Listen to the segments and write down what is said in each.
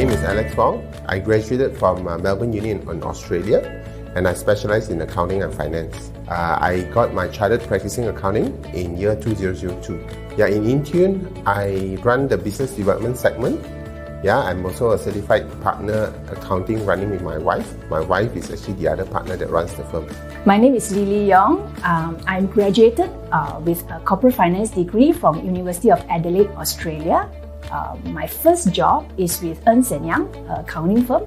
name is Alex Wong. I graduated from Melbourne Uni in Australia, and I specialize in accounting and finance. I got my chartered practicing accounting in year 2002. In Intune, I run the business development segment. I'm also a certified partner accounting running with my wife. My wife is actually the other partner that runs the firm. My name is Lily Yong. I'm graduated with a corporate finance degree from University of Adelaide, Australia. My first job is with Ernst & Young, an accounting firm,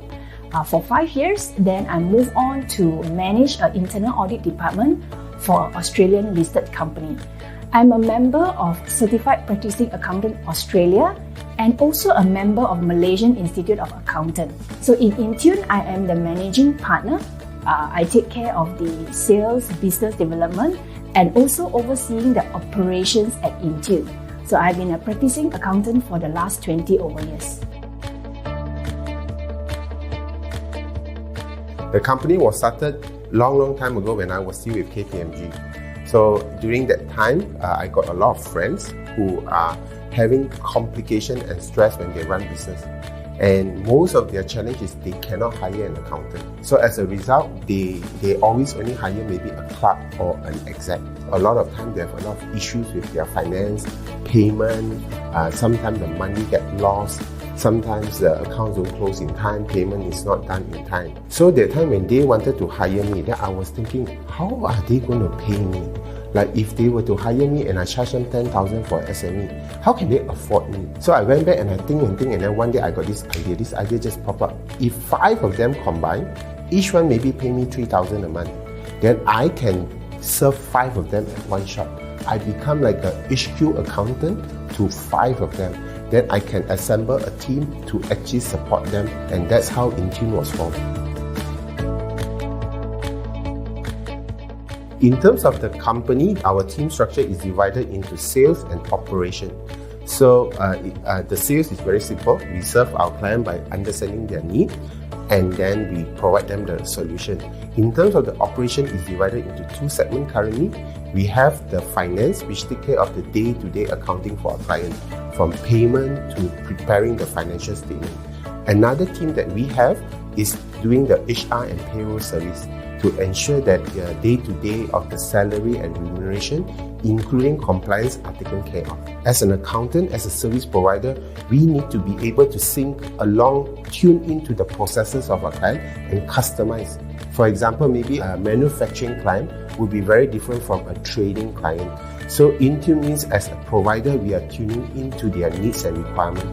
for 5 years. Then I moved on to manage an internal audit department for an Australian listed company. I'm a member of Certified Practicing Accountant Australia and also a member of Malaysian Institute of Accountants. So in Intune, I am the managing partner. I take care of the sales, business development, and also overseeing the operations at Intune. So I've been a practicing accountant for the last 20 over years. The company was started long time ago when I was still with KPMG. So during that time, I got a lot of friends who are having complication and stress when they run business. And most of their challenge is they cannot hire an accountant. So as a result, they always only hire maybe a clerk or an exec. A lot of time they have a lot of issues with their finance, payment, sometimes the money get lost, sometimes the accounts don't close in time, payment is not done in time. So the time when they wanted to hire me, then I was thinking, how are they going to pay me? Like if they were to hire me and I charge them 10,000 for SME, how can they afford me? So I went back and I think, and then one day I got this idea. This idea just popped up. If 5 of them combine, each one maybe pay me 3,000 a month, then I can serve 5 of them at one shot. I become like a HQ accountant to 5 of them. Then I can assemble a team to actually support them, and that's how Intune was formed. In terms of the company, our team structure is divided into sales and operation. So the sales is very simple. We serve our client by understanding their need, and then we provide them the solution. In terms of the operation, is divided into 2 segments currently. We have the finance, which take care of the day-to-day accounting for our client, from payment to preparing the financial statement. Another team that we have is doing the HR and payroll service to ensure that the day-to-day of the salary and remuneration, including compliance, are taken care of. As an accountant, as a service provider, we need to be able to sync along, tune into the processes of our client and customize. For example, maybe a manufacturing client would be very different from a trading client. So Intune means as a provider, we are tuning into their needs and requirements.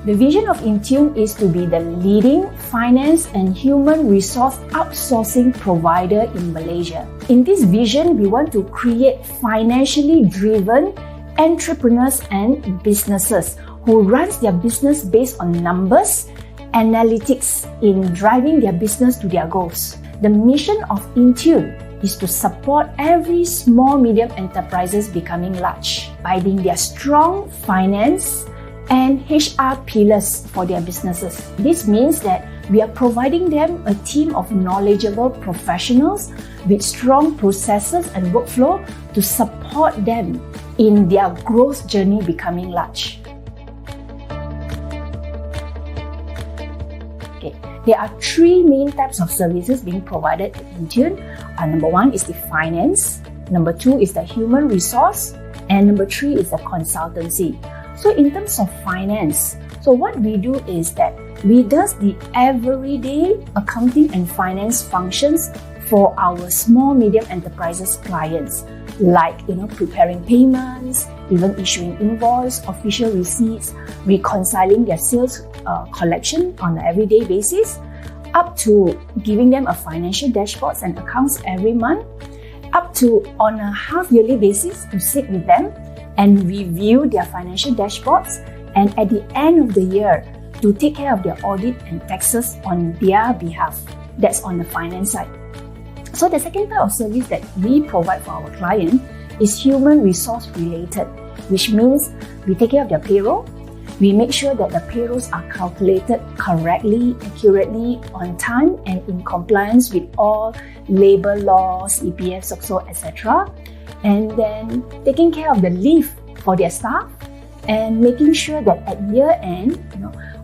The vision of Intune is to be the leading finance and human resource outsourcing provider in Malaysia. In this vision, we want to create financially driven entrepreneurs and businesses who runs their business based on numbers, analytics in driving their business to their goals. The mission of Intune is to support every small medium enterprises becoming large by being their strong finance and HR pillars for their businesses. This means that we are providing them a team of knowledgeable professionals with strong processes and workflow to support them in their growth journey becoming large. There are 3 main types of services being provided at Intune. Number 1 is the finance, number 2 is the human resource, and number 3 is the consultancy. So in terms of finance, so what we do is that we do the everyday accounting and finance functions for our small medium enterprises clients, like preparing payments, even issuing invoice, official receipts, reconciling their sales collection on an everyday basis, up to giving them a financial dashboards and accounts every month, up to on a half-yearly basis to sit with them and review their financial dashboards, and at the end of the year to take care of their audit and taxes on their behalf. That's on the finance side. So the second type of service that we provide for our client is human resource related, which means we take care of their payroll. We make sure that the payrolls are calculated correctly, accurately, on time, and in compliance with all labor laws, EPF, SOCSO, etc. And then taking care of the leave for their staff and making sure that at year end,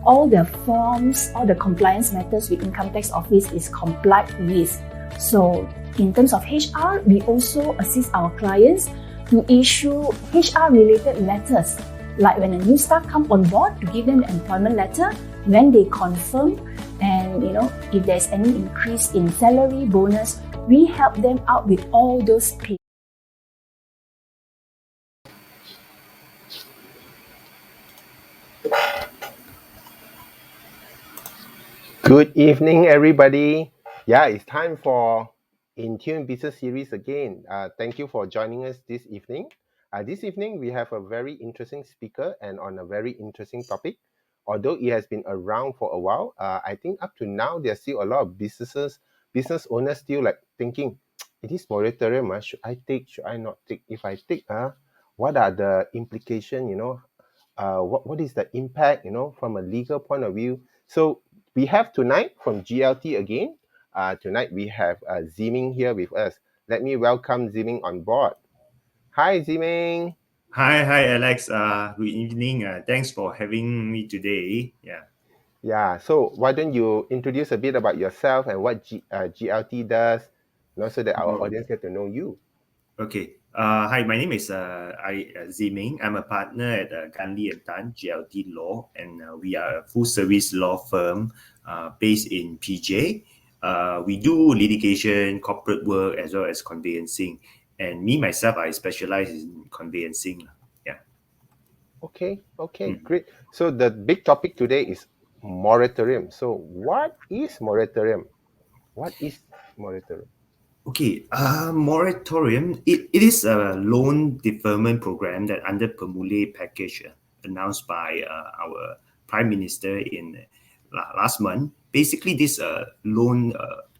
all the forms, all the compliance matters with Income Tax Office is complied with. So in terms of HR, we also assist our clients to issue HR related letters, like when a new staff come on board, to give them the employment letter, when they confirm, and if there's any increase in salary, bonus, we help them out with all those payments. Good evening, everybody. Yeah, it's time for Intune Business Series again. Thank you for joining us this evening. This evening, we have a very interesting speaker and on a very interesting topic. Although it has been around for a while, I think up to now, there's still a lot of business owners still like thinking, it is moratorium, should I take, should I not take? If I take, what are the implications, what is the impact, from a legal point of view? So we have tonight from GLT again. Tonight we have Zhi Ming here with us. Let me welcome Zhi Ming on board. Hi, Zhi Ming. Hi, Alex. Good evening. Thanks for having me today. Yeah. So why don't you introduce a bit about yourself and what GLT does, so that our audience get to know you. Okay. Hi, my name is Zhi Ming. I'm a partner at Ganli & Tan GLT Law, and we are a full-service law firm based in PJ. We do litigation, corporate work, as well as conveyancing. And myself, I specialize in conveyancing. Okay, great. So the big topic today is moratorium. So what is moratorium? What is moratorium? Okay, moratorium, it is a loan deferment program that under Pemule package announced by our Prime Minister in last month. Basically, this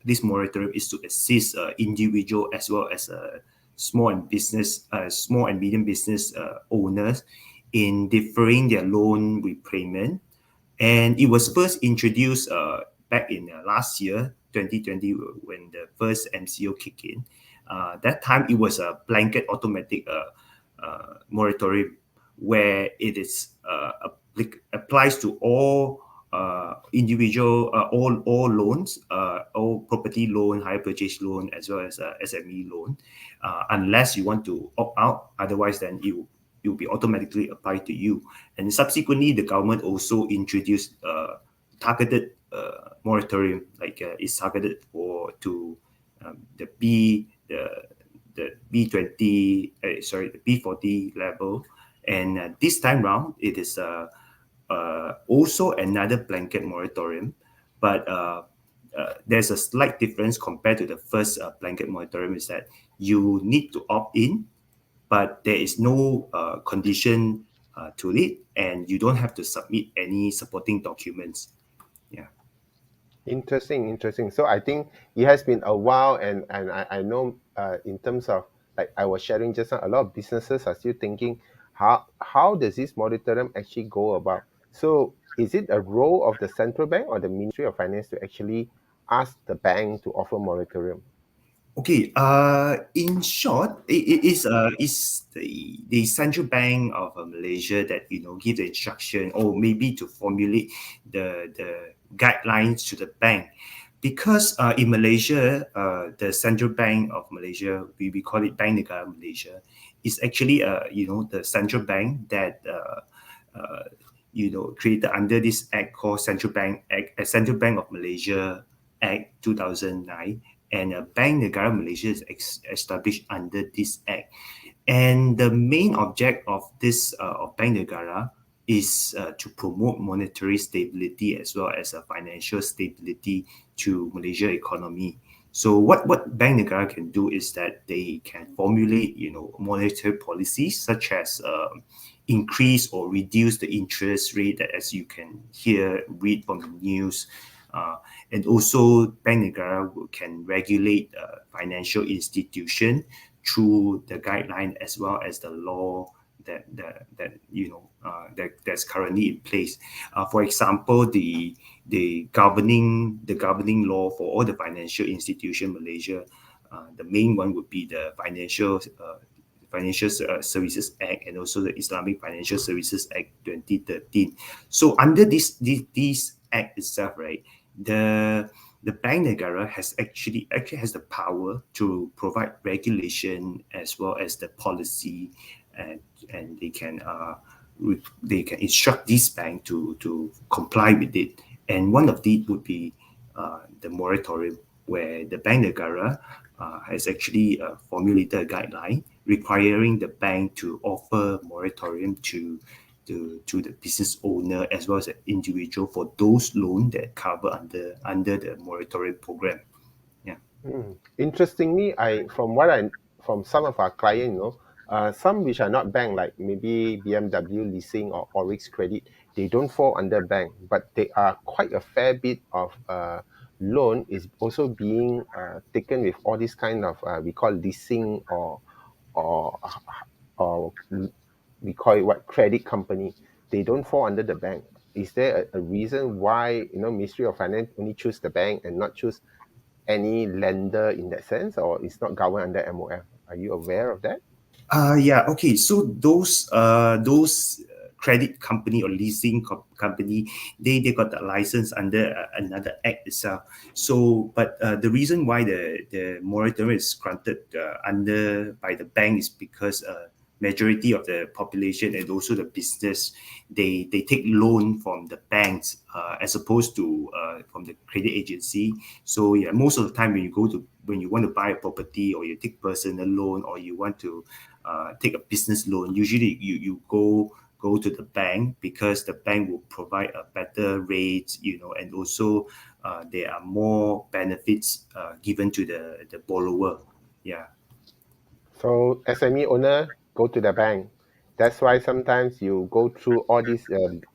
this moratorium is to assist individual as well as small and medium business owners in deferring their loan repayment. And it was first introduced back in last year, 2020, when the first MCO kicked in. That time, it was a blanket automatic moratorium where it is applies to all individual, all loans, all property loan, hire purchase loan, as well as SME loan, unless you want to opt out. Otherwise, then it will be automatically applied to you. And subsequently, the government also introduced targeted moratorium, like it's targeted to the B20, the B40 level. And this time round, it is also another blanket moratorium, but there's a slight difference compared to the first blanket moratorium, is that you need to opt in, but there is no condition to it, and you don't have to submit any supporting documents. Interesting. So I think it has been a while, and I know in terms of, like I was sharing just now, a lot of businesses are still thinking, how does this moratorium actually go about? So is it a role of the central bank or the Ministry of Finance to actually ask the bank to offer moratorium? Okay. In short, it is the Central Bank of Malaysia that give the instruction, or maybe to formulate the guidelines to the bank, because in Malaysia, the Central Bank of Malaysia, we call it Bank Negara Malaysia, is actually the central bank that created under this act called Central Bank of Malaysia Act 2009. And Bank Negara Malaysia is established under this act. And the main object of this of Bank Negara is to promote monetary stability as well as financial stability to Malaysia economy. So what Bank Negara can do is that they can formulate monetary policies, such as increase or reduce the interest rate, that, as you can read from the news. And also, Bank Negara can regulate financial institution through the guideline as well as the law that's currently in place. For example, the governing law for all the financial institution in Malaysia, the main one would be the Financial Services Act and also the Islamic Financial Services Act 2013. So under this act itself, right, the bank negara has actually has the power to provide regulation as well as the policy, and they can instruct this bank to comply with it. And one of these would be the moratorium, where the bank negara has actually formulated a guideline requiring the bank to offer moratorium to the business owner as well as the individual for those loans that cover under the moratorium program. Yeah. Interestingly, from some of our clients, some which are not bank, like maybe BMW leasing or Oryx Credit, they don't fall under bank, but they are quite a fair bit of loan is also being taken with all this kind of we call leasing or or we call it what, credit company. They don't fall under the bank. Is there a reason why Ministry of Finance only choose the bank and not choose any lender in that sense, or it's not governed under MOF? Are you aware of that? Yeah. Okay. So those credit company or leasing company, they got the license under another act itself. So, but the reason why the moratorium is granted under by the bank is because majority of the population and also the business, they take loan from the banks as opposed to from the credit agency. So yeah, most of the time when you want to buy a property, or you take personal loan, or you want to take a business loan, usually you go to the bank, because the bank will provide a better rate, and also there are more benefits given to the borrower. Yeah. So SME owner go to the bank. That's why sometimes you go through all these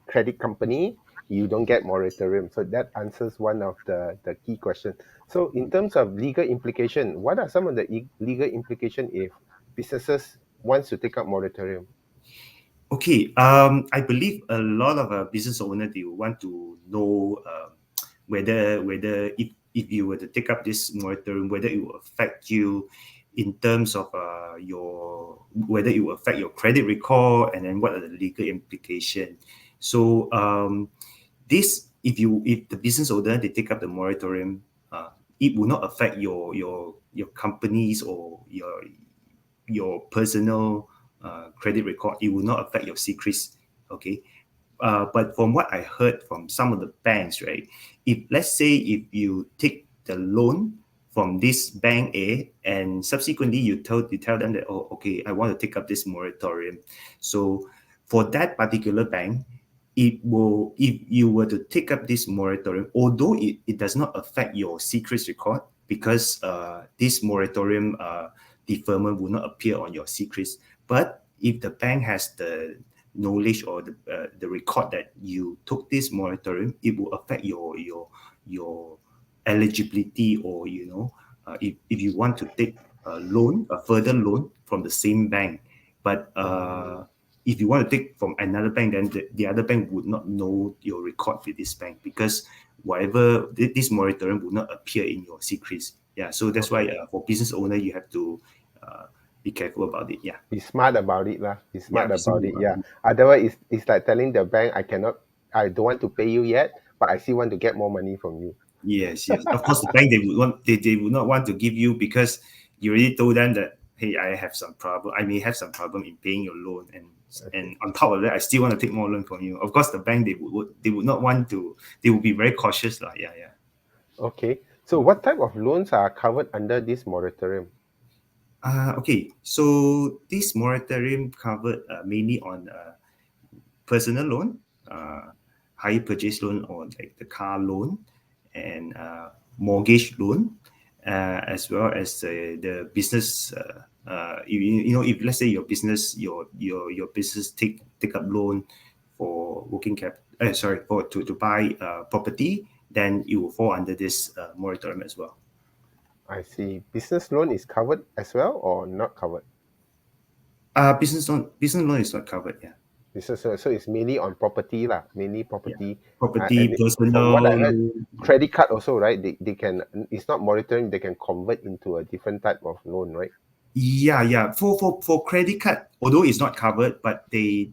credit company, you don't get moratorium. So that answers one of the key questions. So in terms of legal implication, what are some of the legal implication if businesses wants to take up moratorium? Okay. I believe a lot of business owners, they want to know whether if you were to take up this moratorium, whether it will affect you in terms of whether it will affect your credit record, and then what are the legal implications. So this, if the business owner, they take up the moratorium, it will not affect your companies or your personal credit record. It will not affect your secrets. Okay. But from what I heard from some of the banks, right, let's say if you take the loan from this bank A, and subsequently you tell them that, oh, okay, I want to take up this moratorium. So for that particular bank, if you were to take up this moratorium, although it does not affect your secrets record, because this moratorium deferment will not appear on your secrets, but if the bank has the knowledge or the record that you took this moratorium, it will affect your eligibility, or if you want to take a further loan from the same bank. But if you want to take from another bank, then the other bank would not know your record with this bank, because whatever this moratorium will not appear in your secrets. Yeah, so that's why for business owner, you have to be careful about it. Yeah. Be smart about it, lah. Be smart Yeah, about it. Yeah. Otherwise, it's like telling the bank, I don't want to pay you yet, but I still want to get more money from you. Yes. Of course, the bank, they would not want to give you, because you already told them that, hey, I may have some problem in paying your loan, and on top of that, I still want to take more loan from you. Of course, the bank, they would not want to. They would be very cautious, lah. Yeah. Okay. So what type of loans are covered under this moratorium? Okay. So this moratorium covered mainly on personal loan, hire purchase loan, or like the car loan, and mortgage loan, as well as the business. If let's say your business take up loan for working cap, to buy property, then it will fall under this moratorium as well. I see. Business loan is covered as well, or not covered? Business loan is not covered. Yeah. So it's mainly on property, lah. Mainly property. Property, personal. From what I heard, credit card also, right? They can. It's not moratorium. They can convert into a different type of loan, right? Yeah. For credit card, although it's not covered, but the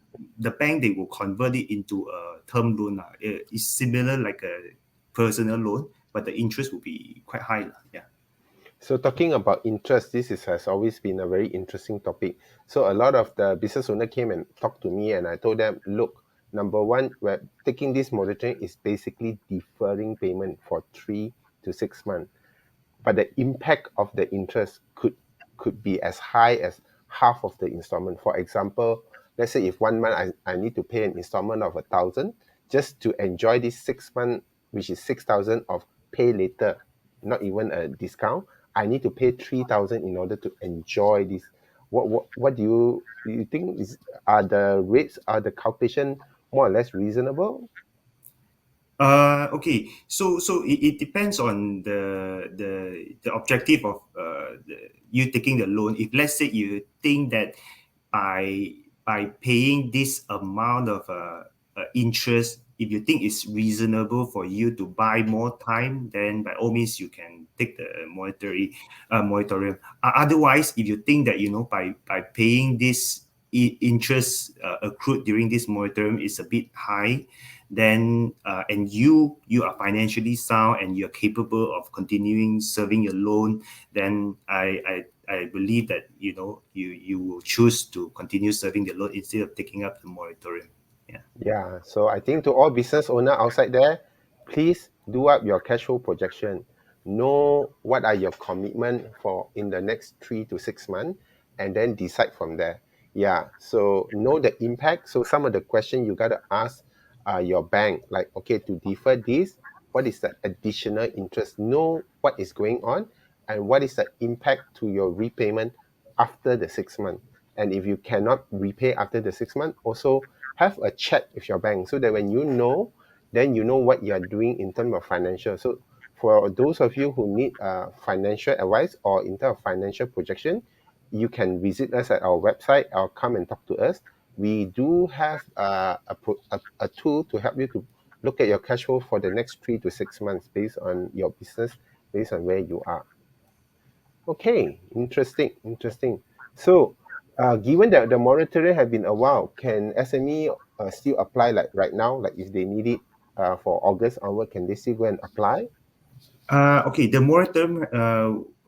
bank, they will convert it into a term loan. It's similar like a personal loan, but the interest will be quite high. Yeah. So talking about interest, has always been a very interesting topic. So a lot of the business owner came and talked to me, and I told them, look, number one, we're taking this moratorium is basically deferring payment for 3 to 6 months, but the impact of the interest could be as high as half of the installment. For example, let's say if 1 month I need to pay an installment of 1,000 just to enjoy this 6 month, which is 6,000 of pay later, not even a discount. I need to pay 3,000 in order to enjoy this. What do you think are the rates, are the calculation more or less reasonable? Okay. So it depends on the objective of you taking the loan. If let's say you think that by paying this amount of interest, if you think it's reasonable for you to buy more time, then by all means you can take the moratorium. Otherwise, if you think that by paying this interest accrued during this moratorium is a bit high, then and you are financially sound and you're capable of continuing serving your loan, then I believe that you will choose to continue serving the loan instead of taking up the moratorium. Yeah, so I think to all business owner outside there, please do up your cash flow projection. Know what are your commitment for in the next 3 to 6 months, and then decide from there. Yeah, so know the impact. So some of the question you gotta ask your bank, like, okay, to defer this, what is the additional interest? Know what is going on, and what is the impact to your repayment after the 6 months. And if you cannot repay after the 6 months, also have a chat with your bank so that when you know, then you know what you are doing in terms of financial. So for those of you who need financial advice or in terms of financial projection, you can visit us at our website or come and talk to us. We do have a tool to help you to look at your cash flow for the next 3 to 6 months based on your business, based on where you are. Okay, interesting. So, given that the moratorium have been a while, can SME still apply like right now? Like if they need it for August onward, can they still go and apply? Okay, the moratorium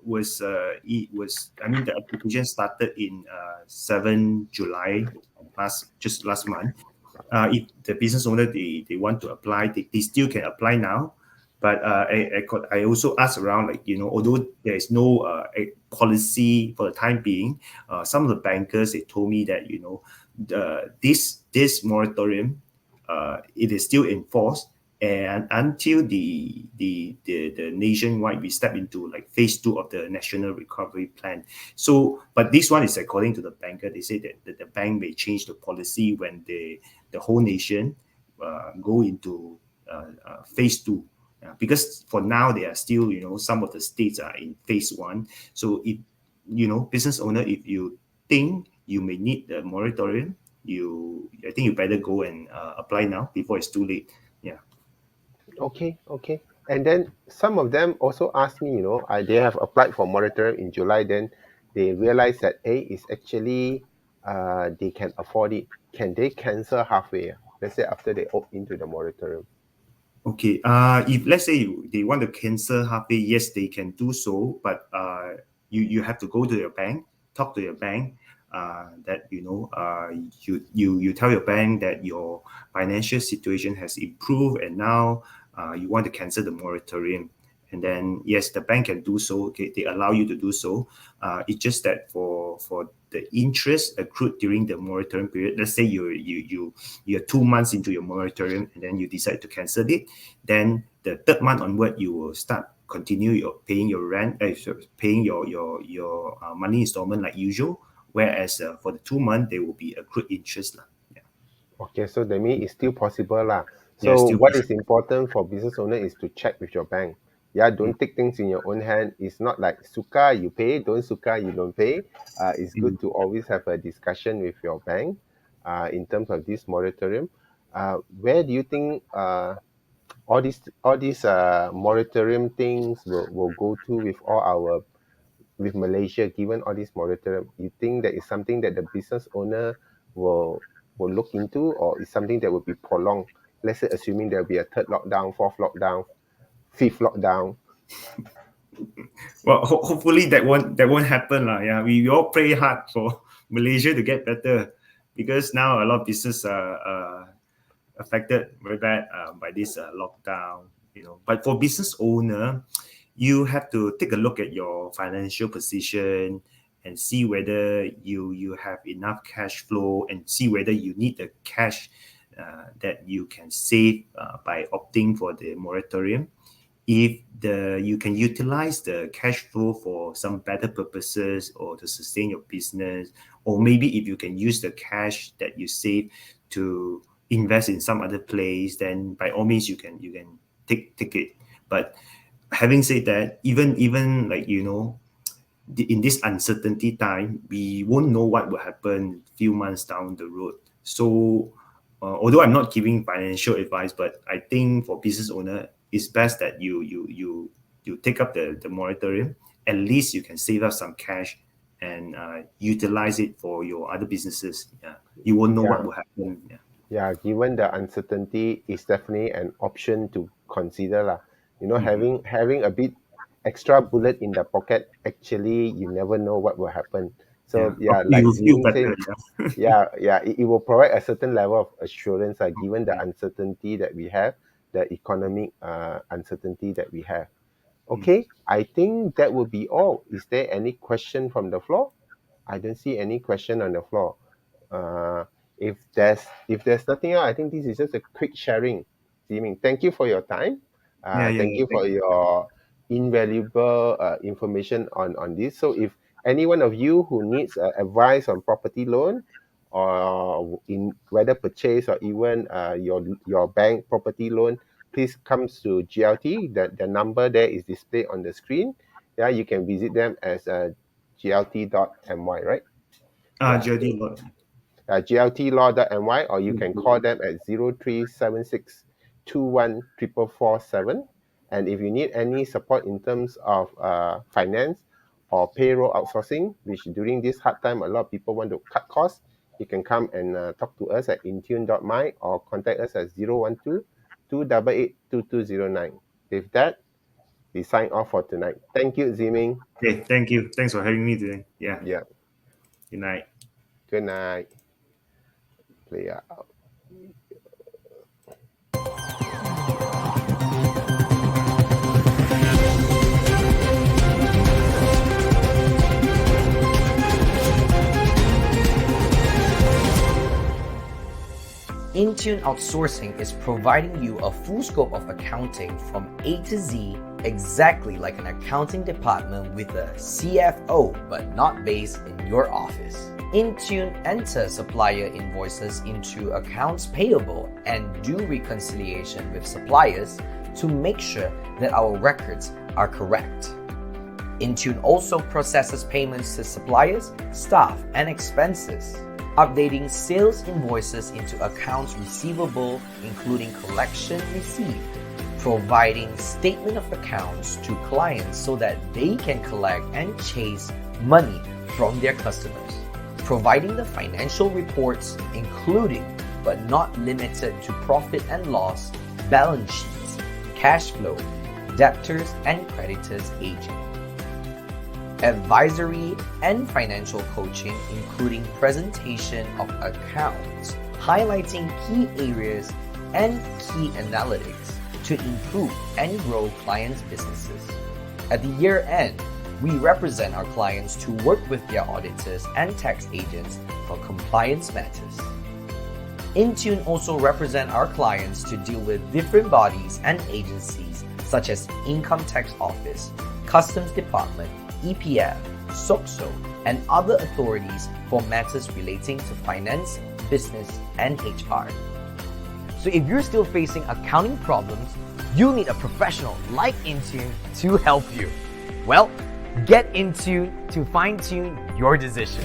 the application started in 7 July last month. If the business owner they want to apply, they still can apply now. But I also asked around, like, although there is no a policy for the time being, some of the bankers, they told me that this moratorium, it is still in force, and until the nationwide we step into like phase 2 of the national recovery plan. So, but this one is according to the banker. They say that the bank may change the policy when the whole nation go into phase 2. Because for now they are still, some of the states are in phase 1. So if business owner, if you think you may need the moratorium, I think you better go and apply now before it's too late. Yeah. Okay. And then some of them also asked me, they have applied for moratorium in July, then they realize that is actually they can afford it. Can they cancel halfway? Let's say after they opt into the moratorium. Okay. If let's say they want to cancel halfway, yes, they can do so. But you have to go to your bank, talk to your bank. That you tell your bank that your financial situation has improved, and now you want to cancel the moratorium. And then yes, the bank can do so. Okay, they allow you to do so. It's just that for the interest accrued during the moratorium period, let's say you're 2 months into your moratorium and then you decide to cancel it, then the third month onward you will start continue your paying your rent, paying your money installment like usual. Whereas for the 2 months there will be accrued interest. Yeah. Okay, so that means it's still possible lah. Yeah, So still what is possible. important for business owner is to check with your bank. Yeah, don't take things in your own hand. It's not like suka you pay, don't suka you don't pay. It's good to always have a discussion with your bank in terms of this moratorium. Where do you think all these moratorium things will go to with all our with Malaysia, given all this moratorium, you think that is something that the business owner will look into, or is something that will be prolonged? Let's say, assuming there will be a third lockdown, fourth lockdown, fifth lockdown. Well, hopefully that won't happen lah. Yeah, we all pray hard for Malaysia to get better, because now a lot of business are affected very bad by this lockdown. But for business owner, you have to take a look at your financial position and see whether you have enough cash flow, and see whether you need the cash that you can save by opting for the moratorium. If you can utilize the cash flow for some better purposes, or to sustain your business, or maybe if you can use the cash that you save to invest in some other place, then by all means you can take it. But having said that, even like in this uncertainty time, we won't know what will happen a few months down the road. So although I'm not giving financial advice, but I think for business owner, it's best that you take up the moratorium. At least you can save up some cash and utilize it for your other businesses. Yeah, you won't know what will happen. Yeah, given the uncertainty, it's definitely an option to consider lah. Having a bit extra bullet in the pocket, actually you never know what will happen. So like you feel better, it will provide a certain level of assurance, given the uncertainty that we have, the economic uncertainty that we have. Okay, I think that will be all. Is there any question from the floor? I don't see any question on the floor. If there's nothing else, I think this is just a quick sharing. Zhi Ming, thank you for your time. Thank you for your invaluable information on this. So if any one of you who needs advice on property loan, or in whether purchase or even your bank property loan, please come to GLT. The number there is displayed on the screen. Yeah, you can visit them as glt.my, right? GLT. gltlaw.my, or you can call them at 0376 21 447. And if you need any support in terms of finance or payroll outsourcing, which during this hard time a lot of people want to cut costs, you can come and talk to us at intune.my, or contact us at 012-288-2209. With that, we sign off for tonight. Thank you, Zhi Ming. Okay, thank you. Thanks for having me today. Yeah. Good night. Good night. Play out. Intune Outsourcing is providing you a full scope of accounting from A to Z, exactly like an accounting department with a CFO, but not based in your office. Intune enters supplier invoices into accounts payable and do reconciliation with suppliers to make sure that our records are correct. Intune also processes payments to suppliers, staff, and expenses, updating sales invoices into accounts receivable, including collection received, providing statement of accounts to clients so that they can collect and chase money from their customers, providing the financial reports, including but not limited to profit and loss, balance sheets, cash flow, debtors and creditors aging, advisory and financial coaching, including presentation of accounts, highlighting key areas and key analytics to improve and grow clients' businesses. At the year end, we represent our clients to work with their auditors and tax agents for compliance matters. Intune also represent our clients to deal with different bodies and agencies such as Income Tax Office, Customs Department, EPF, SOCSO, and other authorities for matters relating to finance, business, and HR. So if you're still facing accounting problems, you need a professional like Intune to help you. Well, get Intune to fine-tune your decision.